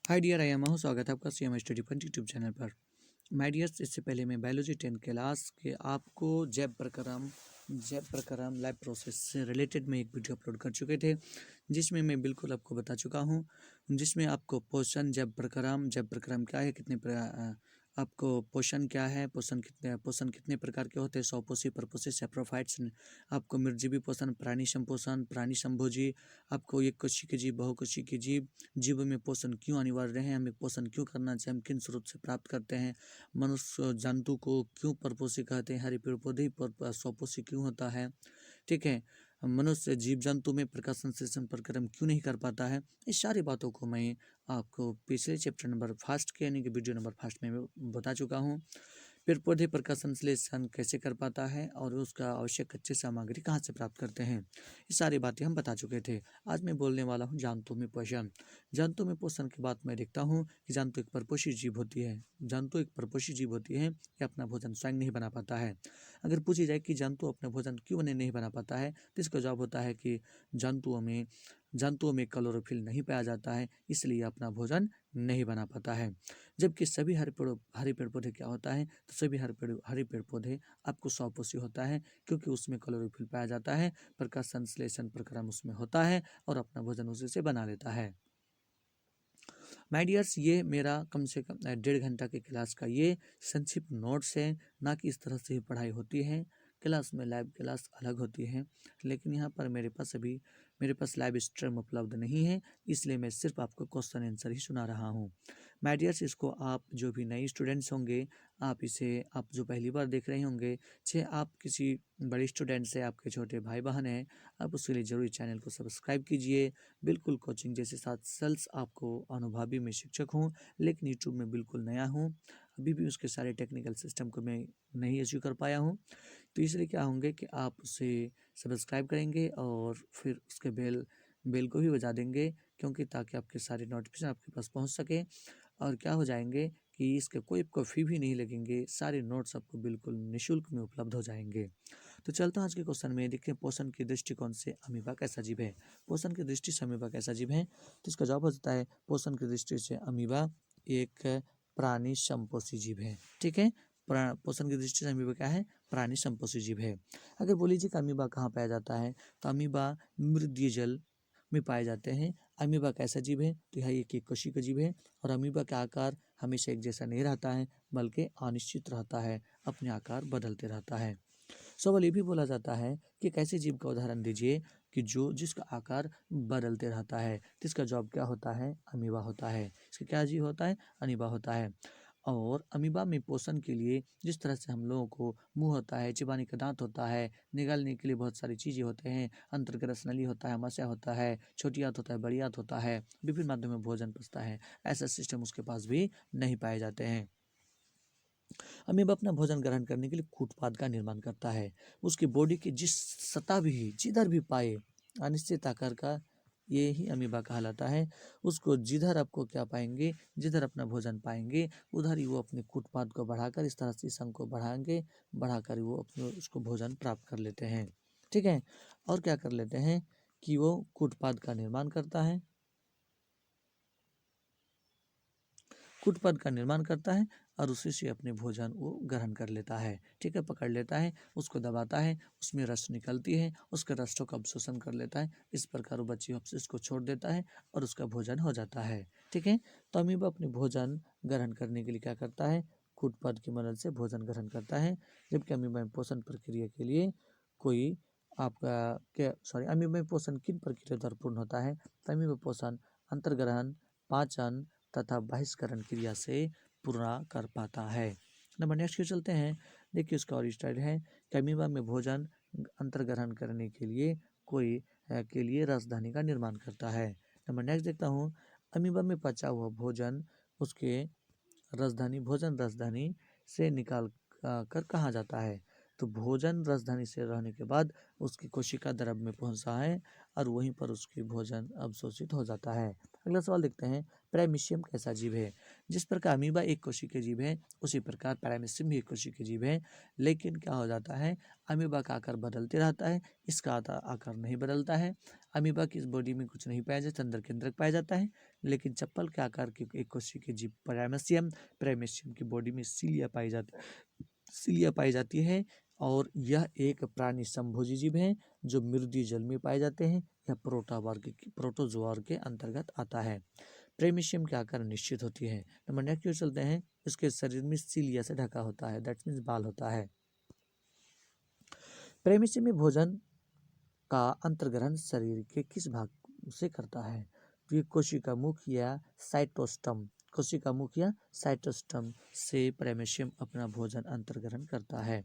Hi dear, I am Mahu. स्वागत है आपका C M study point YouTube channel पर। माय डियर्स, इससे पहले मैं बायोलॉजी 10 क्लास के आपको जैव प्रक्रम लाइफ प्रोसेस से रिलेटेड में एक वीडियो अपलोड कर चुके थे, जिसमें मैं बिल्कुल आपको बता चुका हूं, जिसमें आपको पोषण जैव प्रक्रम क्या है, आपको पोषण क्या है, पोषण कितने प्रकार के होते हैं, स्वपोषी, परपोषी, सैप्रोफाइट्स, आपको निर्जीवी पोषण, प्राणी संपोषण, प्राणी संभोजी, आपको एक कोशिकीय जीव, बहुकोशिकीय जीव में पोषण क्यों अनिवार्य है, हमें पोषण क्यों करना चाहिए, हम किन स्रोत से प्राप्त करते हैं, मनुष्य जंतु को क्यों परपोषी कहते हैं, हरे पेड़ पौधे ही स्वपोषी क्यों होता है, ठीक है, मनुष्य जीव जंतु में प्रकाश संश्लेषण प्रक्रम क्यों नहीं कर पाता है। इस सारी बातों को मैं आपको पिछले चैप्टर नंबर फर्स्ट के यानी कि वीडियो नंबर फर्स्ट में बता चुका हूँ। पेड़ पौधे प्रकाश संश्लेषण कैसे कर पाता है और उसका आवश्यक कच्ची सामग्री कहाँ से प्राप्त करते हैं, ये सारी बातें हम बता चुके थे। आज मैं बोलने वाला हूँ जंतु में पोषण। जंतु में पोषण की बात मैं देखता हूँ कि जंतु एक परपोषी जीव होती है। जंतु एक परपोषी जीव होती है, ये अपना भोजन स्वयं नहीं बना पाता है। अगर पूछी जाए कि जंतु अपना भोजन क्यों नहीं बना पाता है, तो इसका जवाब होता है कि जंतुओं में क्लोरोफिल नहीं पाया जाता है, इसलिए अपना भोजन नहीं बना पाता है। जबकि सभी हरे पेड़ पौधे क्या होता है, तो सभी हरे पेड़ पौधे आपको स्वपोषी होता है, क्योंकि उसमें क्लोरोफिल पाया जाता है, प्रकाश संश्लेषण प्रक्रम उसमें होता है और अपना भोजन उसी से बना लेता है। माय डियर्स, ये मेरा कम से कम 1.5 घंटा की क्लास का ये संक्षिप्त नोट्स है, ना कि इस तरह से ही पढ़ाई होती है। क्लास में लाइव क्लास अलग होती है, लेकिन यहाँ पर मेरे पास लाइव स्ट्रीम उपलब्ध नहीं है, इसलिए मैं सिर्फ आपको क्वेश्चन आंसर ही सुना रहा हूँ। माय डियर्स, इसको आप जो भी नए स्टूडेंट्स होंगे, आप जो पहली बार देख रहे होंगे, चाहे आप किसी बड़े स्टूडेंट से, आपके छोटे भाई बहन हैं, आप उसके लिए ज़रूर चैनल को सब्सक्राइब कीजिए। बिल्कुल कोचिंग जैसे 7 साल आपको अनुभवी में शिक्षक हूँ, लेकिन यूट्यूब में बिल्कुल नया हूँ, अभी भी उसके सारे टेक्निकल सिस्टम को मैं नहीं अचीव कर पाया हूँ। तो इसलिए क्या होंगे कि आप उसे सब्सक्राइब करेंगे और फिर उसके बेल को भी बजा देंगे, क्योंकि ताकि आपके सारे नोटिफिकेशन आपके पास पहुँच सके। और क्या हो जाएंगे कि इसके कोई आपको फ़ी भी नहीं लगेंगे, सारे नोट्स आपको बिल्कुल निःशुल्क में उपलब्ध हो जाएंगे। तो चलता हूँ आज के क्वेश्चन में। देखते हैं पोषण के दृष्टिकोण से अमीबा कैसा जीव है। पोषण की दृष्टि से अमीबा कैसा जीव है, तो इसका जवाब हो जाता है पोषण की दृष्टि से अमीबा एक प्राणी संपोषी जीव है। ठीक है, पोषण की दृष्टि से अमीबा क्या है, प्राणी संपोषी जीव है। अगर बोल लीजिए कि अमीबा कहाँ पाया जाता है, तो अमीबा मृदीय जल में पाए जाते हैं। अमीबा कैसा जीव है, तो यह एक कोशिकीय जीव है, और अमीबा का आकार हमेशा एक जैसा नहीं रहता है, बल्कि अनिश्चित रहता है, अपने आकार बदलते रहता है। सवाल ये भी बोला जाता है कि एक ऐसे जीव का उदाहरण दीजिए कि जिसका आकार बदलते रहता है, तो इसका जवाब क्या होता है, अमीबा होता है। इसका क्या जीव होता है, अमीबा होता है। और अमीबा में पोषण के लिए जिस तरह से हम लोगों को मुंह होता है, चिबाने का दांत होता है, निगलने के लिए बहुत सारी चीज़ें होते हैं, अंतर्ग्रस नली होता है, मस्या होता है, छोटी आंत होता है, बड़ी आंत होता है, विभिन्न माध्यमों में भोजन पचता है, ऐसा सिस्टम उसके पास भी नहीं पाए जाते हैं। अमीबा अपना भोजन ग्रहण करने के लिए कूटपाद का निर्माण करता है। उसकी बॉडी की जिस सतह भी जिधर भी पाए, अनिश्चित आकार का, ये ही अमीबा कहलाता है। उसको जिधर आपको क्या पाएंगे, जिधर अपना भोजन पाएंगे, उधर ही वो अपने कूटपाद को बढ़ाकर, इस तरह से संघ को बढ़ाकर वो अपने उसको भोजन प्राप्त कर लेते हैं। ठीक है, और क्या कर लेते हैं कि वो कूटपाद का निर्माण करता है, और उसी से अपने भोजन वो ग्रहण कर लेता है। ठीक है, पकड़ लेता है, उसको दबाता है, उसमें रस निकलती है, उसके रसों का अवशोषण कर लेता है, इस प्रकार वो बच्ची इसको छोड़ देता है और उसका भोजन हो जाता है। ठीक है, तो अमीबा अपने भोजन ग्रहण करने के लिए क्या करता है, कूटपद की मदद से भोजन ग्रहण करता है। जबकि अमीबा में पोषण प्रक्रिया के लिए कोई अमीबा में पोषण किन प्रक्रिया द्वारा पूर्ण होता है, तो अमीबा पोषण अंतर्ग्रहण, पाचन तथा बहिष्करण क्रिया से पूरा कर पाता है। नंबर नेक्स्ट की चलते हैं। देखिए उसका और स्टाइल है कि अमीबा में भोजन अंतर्ग्रहण करने के लिए राजधानी का निर्माण करता है। नंबर नेक्स्ट देखता हूँ, अमीबा में पचा हुआ भोजन उसके राजधानी से निकाल कर कहाँ जाता है, तो भोजन राजधानी से रहने के बाद उसकी कोशिका द्रव में पहुँचता है और वहीं पर उसकी भोजन अवशोषित हो जाता है। अगला सवाल देखते हैं, पैरामीशियम कैसा जीव है। जिस प्रकार अमीबा एक कोशिकीय जीव है, उसी प्रकार पैरामीशियम भी एक कोशिकीय जीव है, लेकिन क्या हो जाता है, अमीबा का आकार बदलते रहता है, इसका आकार नहीं बदलता है। अमीबा की इस बॉडी में कुछ नहीं पाया जाता, अंदर के अंदर पाया जाता है, लेकिन चप्पल के आकार की एक कोशिकीय जीव पैरामेशियम की बॉडी में सिलिया पाई जाती है और यह एक प्राणी संभोजी जीव है जो मृदीय जल में पाए जाते हैं। यह प्रोटोजोआ के अंतर्गत आता है। प्रेमिशियम के आकार निश्चित होती है। नंबर नेक्स्ट क्यों चलते हैं, उसके शरीर में सिलिया से ढका होता है, दैट मीन्स बाल होता है। प्रेमिशियम में भोजन का अंतर्ग्रहण शरीर के किस भाग से करता है, तो ये कोशिका मुख या साइटोस्टम से प्रेमिशियम अपना भोजन अंतर्ग्रहण करता है।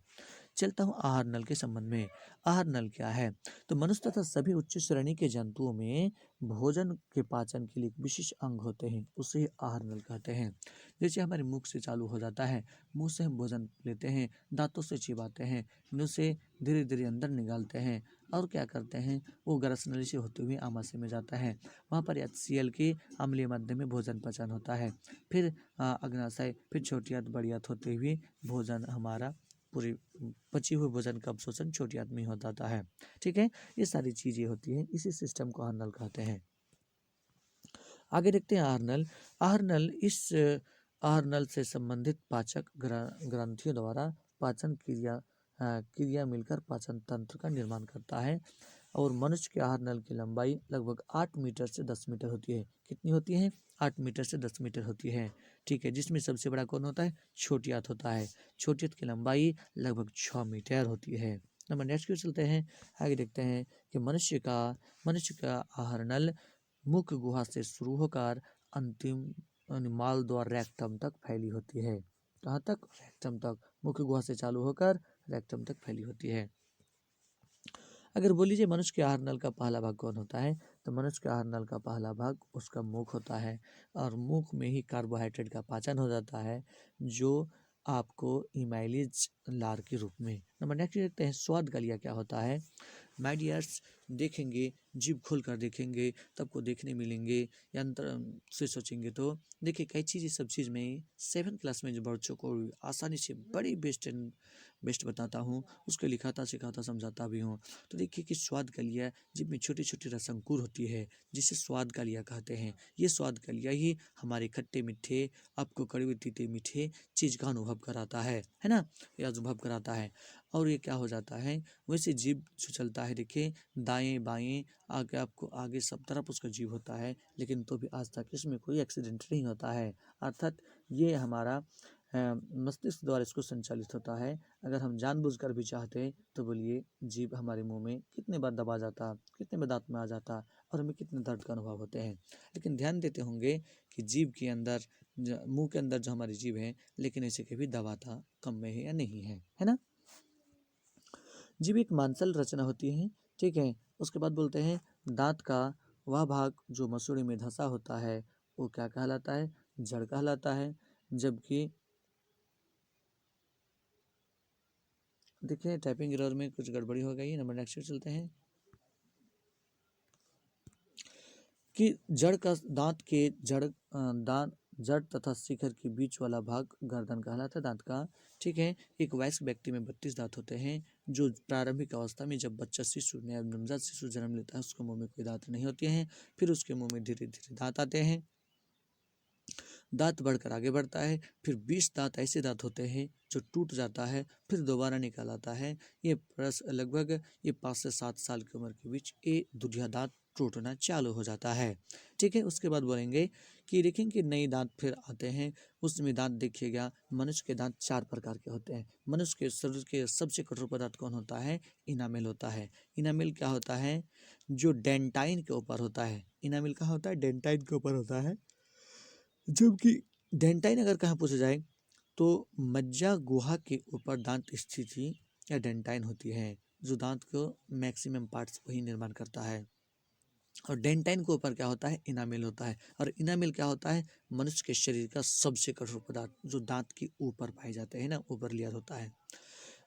चलता हूँ आहार नल के संबंध में। आहार नल क्या है, तो मनुष्य तथा सभी उच्च श्रेणी के जंतुओं में भोजन के पाचन के लिए एक विशेष अंग होते हैं, उसे आहार नल कहते हैं। जैसे हमारे मुख से चालू हो जाता है, मुंह से हम भोजन लेते हैं, दांतों से चिबाते हैं, मुंह से धीरे धीरे अंदर निकालते हैं और क्या करते हैं, वो ग्रस नली से होते हुए आमाशय में जाता है। वहाँ पर HCl के अम्लीय माध्यम में भोजन पचन होता है। फिर अग्नाशय, फिर छोटी आंत बड़ी आंत होते हुए भोजन हमारा पूरी पची हुए भोजन का अवशोषण छोटी आंत में हो जाता है। ठीक है, ये सारी चीजें होती हैं, इसी सिस्टम को आहार नल कहते हैं। आगे देखते हैं आहार नल इस आहार नल से संबंधित पाचक ग्रंथियों द्वारा पाचन क्रिया मिलकर पाचन तंत्र का निर्माण करता है। और मनुष्य के आहार नल की लंबाई लगभग 8 मीटर से 10 मीटर होती है। कितनी होती है, 8 मीटर से 10 मीटर होती है। ठीक है, जिसमें सबसे बड़ा कौन होता है, छोटी आंत होता है। छोटी आंत की लंबाई लगभग 6 मीटर होती है। नंबर नेक्स्ट क्यों चलते हैं, आगे देखते हैं कि मनुष्य का आहार नल मुख गुहा से शुरू होकर अंतिम माल द्वार रेक्टम तक फैली होती है। कहाँ तक, रेक्टम तक। मुख गुहा से चालू होकर रेक्टम तक फैली होती है। अगर बोल लीजिए मनुष्य के आहार नल का पहला भाग कौन होता है, तो मनुष्य के आहार नल का पहला भाग उसका मुख होता है और मुख में ही कार्बोहाइड्रेट का पाचन हो जाता है, जो आपको इमाइलेज लार के रूप में। नंबर नेक्स्ट देखते हैं स्वाद गलिया क्या होता है। माय डियर्स, देखेंगे, जीभ खोल कर देखेंगे तब को देखने मिलेंगे, यंत्र से सोचेंगे तो देखिए कई चीज़, सब चीज़ में 7th क्लास में जो बच्चों को आसानी से बड़ी बेस्ट बताता हूँ, उसको लिखाता सिखाता समझाता भी हूँ। तो देखिए कि स्वाद गलिया जीभ में छोटी छोटी रसंकुर होती है, जिसे स्वाद गलिया कहते हैं। ये स्वाद गलिया ही हमारे खट्टे मीठे, आपको कड़वे तीते मीठे चीज़ का अनुभव कराता है ना, ये अनुभव कराता है। और ये क्या हो जाता है, वैसे जीभ जो चलता है, देखिए दाएं बाएं आगे, आपको आगे सब तरफ उसका जीभ होता है, लेकिन तो भी आज तक इसमें कोई एक्सीडेंट नहीं होता है। अर्थात ये हमारा मस्तिष्क द्वारा इसको संचालित होता है। अगर हम जानबूझकर भी चाहते तो बोलिए जीभ हमारे मुंह में कितने बार दबा जाता, कितने बार दांत में आ जाता और हमें कितने दर्द का अनुभव होते हैं। लेकिन ध्यान देते होंगे कि जीभ के अंदर, मुंह के अंदर जो हमारी जीभ है, लेकिन इसे कभी दबाता कम में है या नहीं है ना। जीभ एक मांसल रचना होती है, ठीक है। उसके बाद बोलते हैं दांत का वह भाग जो मसूड़े में धंसा होता है वो क्या कहलाता है, जड़ कहलाता है। जबकि देखिए टाइपिंग एरर में कुछ गड़बड़ी हो गई है। नंबर नेक्स्ट चलते हैं कि जड़ का दांत के जड़ तथा शिखर के बीच वाला भाग गर्दन कहलाता है दांत का, ठीक है। एक वयस्क व्यक्ति में 32 दांत होते हैं। जो प्रारंभिक अवस्था में जब बच्चा शिशु नवजात शिशु जन्म लेता है, उसके मुंह में कोई दांत नहीं होते हैं। फिर उसके मुंह में धीरे धीरे दांत आते हैं, दांत बढ़कर आगे बढ़ता है। फिर 20 दांत ऐसे दांत होते हैं जो टूट जाता है, फिर दोबारा निकाल आता है। ये लगभग 5 से 7 साल की उम्र के बीच ये दुधिया दांत टूटना चालू हो जाता है, ठीक है। उसके बाद बोलेंगे कि देखेंगे कि नए दांत फिर आते हैं। उसमें दांत देखिएगा, मनुष्य के दांत 4 प्रकार के होते हैं। मनुष्य के शरीर के सबसे कठोर पदार्थ कौन होता है, इनामेल होता है। इनामेल क्या होता है, जो डेंटाइन के ऊपर होता है। इनामेल कहाँ होता है, डेंटाइन के ऊपर होता है। जबकि डेंटाइन अगर कहाँ पूछा जाए तो मज्जा गुहा के ऊपर दांत स्थिति या डेंटाइन होती है, जो दांत को मैक्सिमम पार्ट्स वही निर्माण करता है। और डेंटाइन के ऊपर क्या होता है, इनामेल होता है। और इनामेल क्या होता है, मनुष्य के शरीर का सबसे कठोर पदार्थ जो दांत के ऊपर पाए जाते हैं ना, ऊपर लेयर होता है।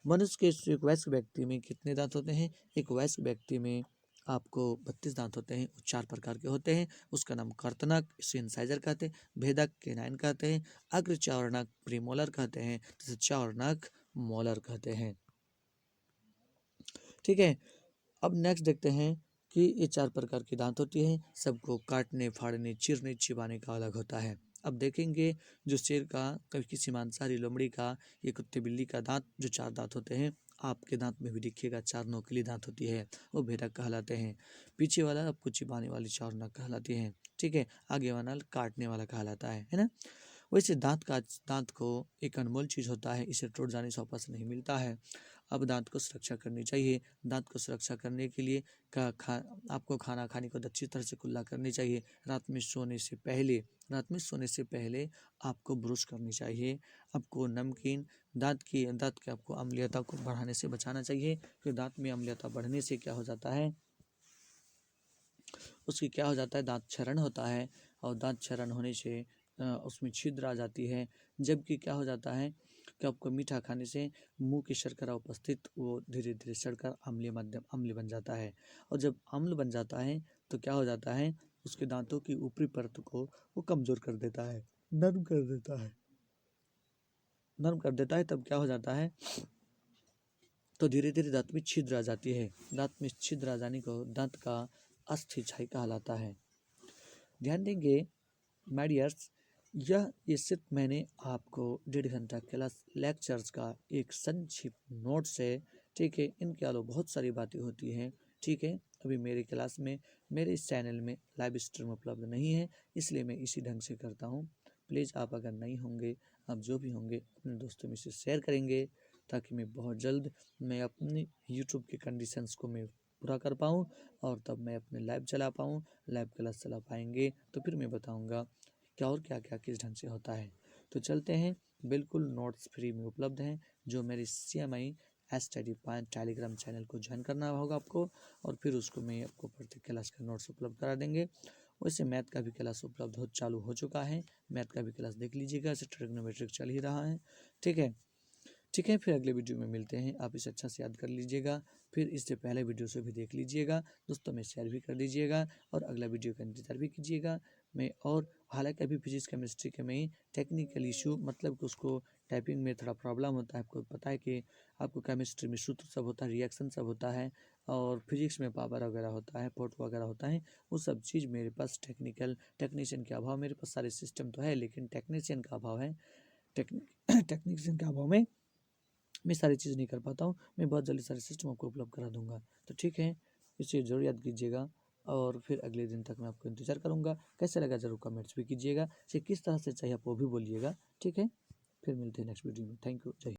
मनुष्य के एक वयस्क व्यक्ति में कितने दांत होते हैं, एक वयस्क व्यक्ति में आपको 32 दांत होते हैं। 4 प्रकार के होते हैं। उसका नाम कर्तनक, इसे इंसाइजर कहते हैं, भेदक केनाइन कहते हैं, अग्र चावरणक प्रीमोलर कहते हैं, तथा चावरणक मोलर कहते हैं, ठीक है। अब नेक्स्ट देखते हैं कि ये 4 प्रकार की दांत होती है, सबको काटने, फाड़ने, चीरने, चिबाने का अलग होता है। अब देखेंगे जो शेर का, कभी किसी मांसाहारी लोमड़ी का, ये कुत्ते बिल्ली का दांत, जो 4 दांत होते हैं, आपके दांत में भी दिखिएगा 4 नोकीली दांत होती है, वो भेदक कहलाते हैं। पीछे वाला आपको चिबाने वाली 4 नोक कहलाती है, ठीक है। आगे वाला काटने वाला कहलाता है ना। वैसे दांत को एक अनमोल चीज़ होता है, इसे टूट जाने से वापस नहीं मिलता है। अब दांत को सुरक्षा करनी चाहिए। दांत को सुरक्षा करने के लिए आपको खाना खाने को अच्छी तरह से कुल्ला करनी चाहिए। रात में सोने से पहले आपको ब्रश करनी चाहिए। आपको नमकीन दांत के आपको अम्लीयता को बढ़ाने से बचाना चाहिए। फिर दांत में अम्लीयता बढ़ने से क्या हो जाता है, दांत क्षरण होता है, और दांत क्षरण होने से उसमें छिद्र आ जाती है। जबकि क्या हो जाता है कि आपको मीठा खाने से मुंह की शर्करा उपस्थित वो धीरे धीरे सड़कर अम्ल बन जाता है। और जब अम्ल बन जाता है तो क्या हो जाता है, उसके दांतों की ऊपरी परत को वो कमज़ोर कर देता है, नर्म कर देता है। तब क्या हो जाता है, तो धीरे धीरे दांत में छिद्र आ जाती है। दांत में छिद्र आ जाने को दांत का अस्थिक्षय कहलाता है। ध्यान देंगे माय डियर्स, ये सिर्फ मैंने आपको 1.5 घंटा क्लास लेक्चर्स का एक संक्षिप्त नोट्स है, ठीक है। इनके अलावा बहुत सारी बातें होती हैं, ठीक है। अभी मेरे क्लास में, मेरे इस चैनल में लाइव स्ट्रीम उपलब्ध नहीं है, इसलिए मैं इसी ढंग से करता हूँ। प्लीज़ आप अगर नहीं होंगे, आप जो भी होंगे अपने दोस्तों में से शेयर करेंगे, ताकि मैं बहुत जल्द मैं अपनी यूट्यूब के कंडीशंस को मैं पूरा कर पाऊँ, और तब मैं अपने लाइव चला पाऊँ। लाइव क्लास चला पाएंगे तो फिर मैं बताऊँगा क्या और क्या क्या किस ढंग से होता है। तो चलते हैं, बिल्कुल नोट्स फ्री में उपलब्ध हैं। जो मेरी CMI study point Telegram channel को ज्वाइन करना होगा आपको, और फिर उसको मैं आपको प्रत्येक क्लास का नोट्स उपलब्ध करा देंगे। वैसे मैथ का भी क्लास उपलब्ध चालू हो चुका है, मैथ का भी क्लास देख लीजिएगा, ऐसे ट्रिग्नोमेट्रिक चल ही रहा है, ठीक है। ठीक है, फिर अगले वीडियो में मिलते हैं। आप इसे अच्छा से याद कर लीजिएगा, फिर इससे पहले वीडियो से भी देख लीजिएगा, दोस्तों में शेयर भी कर दीजिएगा, और अगला वीडियो का इंतजार भी कीजिएगा। मैं और हालांकि अभी फिजिक्स केमिस्ट्री के में टेक्निकल इशू, मतलब कि उसको टाइपिंग में थोड़ा प्रॉब्लम होता है। आपको पता है कि आपको केमिस्ट्री में सूत्र सब होता है, रिएक्शन सब होता है, और फिजिक्स में पावर वगैरह होता है, फोटो वगैरह होता है। वो सब चीज़ मेरे पास टेक्नीशियन के अभाव, मेरे पास सारे सिस्टम तो है लेकिन टेक्नीशियन का अभाव है। टेक्नीशियन के अभाव में मैं सारी चीज़ नहीं कर पाता हूँ। मैं बहुत जल्दी सारे सिस्टम आपको उपलब्ध करा दूंगा। तो ठीक है, इसे ज़रूर याद कीजिएगा, और फिर अगले दिन तक मैं आपको इंतज़ार करूँगा। कैसे लगा ज़रूर कमेंट्स भी कीजिएगा, इसे किस तरह से चाहिए आप वो भी बोलिएगा, ठीक है। फिर मिलते हैं नेक्स्ट वीडियो में। थैंक यू, जय हिंद।